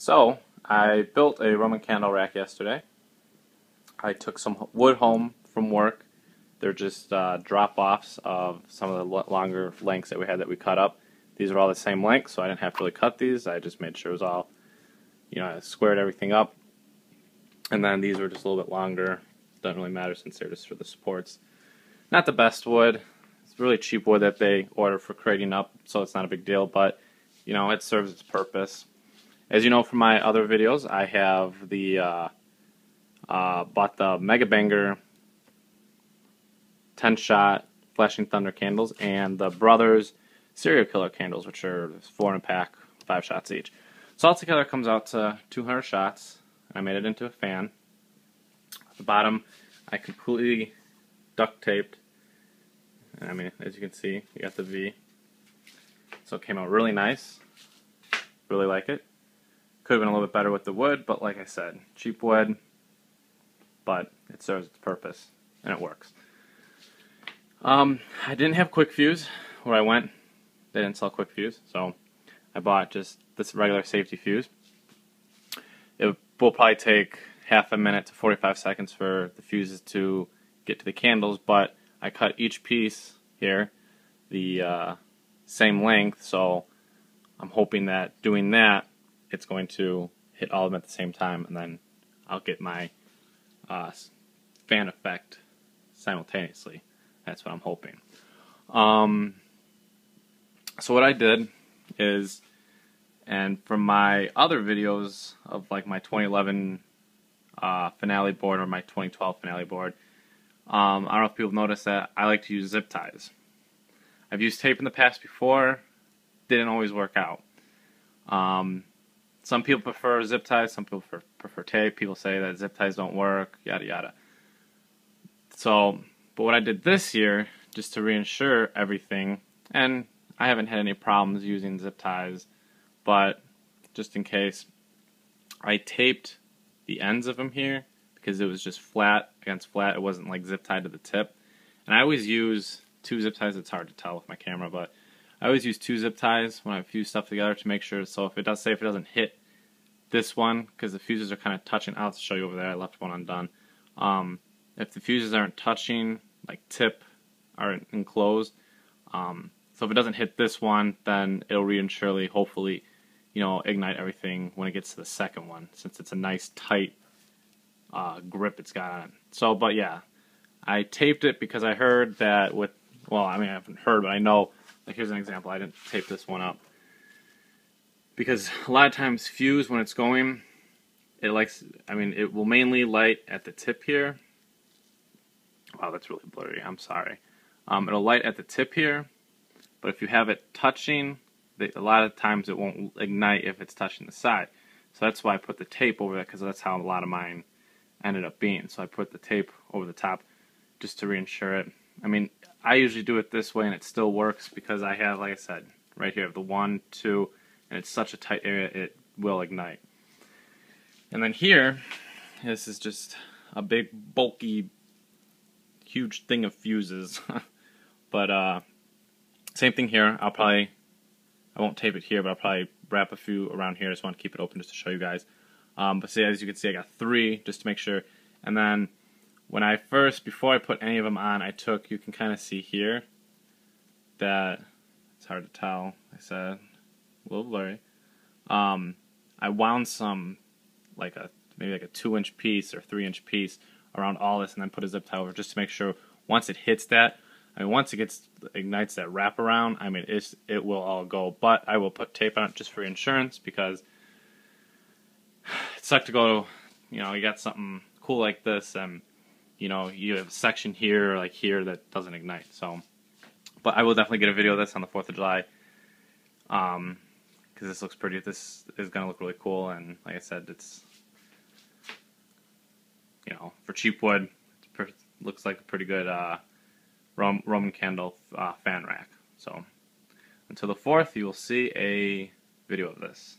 So, I built a Roman candle rack yesterday. I took some wood home from work. They're just drop-offs of some of the longer lengths that we had that we cut up. These are all the same length, so I didn't have to really cut these. I just made sure it was all, I squared everything up. And then these were just a little bit longer. Doesn't really matter since they're just for the supports. Not the best wood. It's really cheap wood that they order for crating up, so it's not a big deal, but, it serves its purpose. As you know from my other videos, I have the bought the Mega Banger 10-shot Flashing Thunder candles and the Brothers Serial Killer candles, which are 4 in a pack, 5 shots each. So altogether it comes out to 200 shots. I made it into a fan. At the bottom, I completely duct taped. As you can see, you got the V. So it came out really nice. Really like it. Could have been a little bit better with the wood, but like I said, cheap wood, but it serves its purpose, and it works. I didn't have quick fuse where I went. They didn't sell quick fuse, so I bought just this regular safety fuse. It will probably take half a minute to 45 seconds for the fuses to get to the candles, but I cut each piece here the same length, so I'm hoping that doing that, it's going to hit all of them at the same time, and then I'll get my fan effect simultaneously. That's what I'm hoping. So what I did is, and from my other videos of like my 2011 finale board or my 2012 finale board, I don't know if people noticed that I like to use zip ties. I've used tape in the past before, didn't always work out. Some people prefer zip ties, some people prefer tape. People say that zip ties don't work, yada yada. So, but what I did this year, just to reinsure everything, and I haven't had any problems using zip ties, but just in case, I taped the ends of them here because it was just flat against flat. It wasn't like zip tied to the tip. And I always use 2 zip ties. It's hard to tell with my camera, but I always use 2 zip ties when I fuse stuff together to make sure. So if it doesn't hit this one, because the fuses are kind of touching. I'll show you over there. I left one undone. If the fuses aren't touching, like tip, aren't enclosed, so if it doesn't hit this one, then it'll surely, hopefully, ignite everything when it gets to the second one, since it's a nice tight grip it's got on it. So, but yeah, I taped it because I heard that I haven't heard, but I know. Like, here's an example. I didn't tape this one up because a lot of times fuse, when it's going, it will mainly light at the tip here. Wow, that's really blurry. I'm sorry. It'll light at the tip here, but if you have it touching, a lot of times it won't ignite if it's touching the side. So that's why I put the tape over that, because that's how a lot of mine ended up being. So I put the tape over the top just to reinsure it. I usually do it this way and it still works because I have, like I said, right here, the 1, 2, and it's such a tight area it will ignite. And then here, this is just a big, bulky, huge thing of fuses. But same thing here. I won't tape it here, but I'll probably wrap a few around here. I just want to keep it open just to show you guys. But see, as you can see, I got 3 just to make sure. And then before I put any of them on, you can kind of see here that, it's hard to tell, I said, a little blurry. I wound some, maybe like a 2-inch piece or 3-inch piece around all this and then put a zip tie over just to make sure once it hits that, once it ignites that wraparound, it will all go. But I will put tape on it just for insurance because it sucked to go, you got something cool like this and you have a section here or like here that doesn't ignite. So, but I will definitely get a video of this on the 4th of July because this looks pretty. This is going to look really cool, and like I said, it's, for cheap wood, it looks like a pretty good Roman candle fan rack. So, until the 4th, you will see a video of this.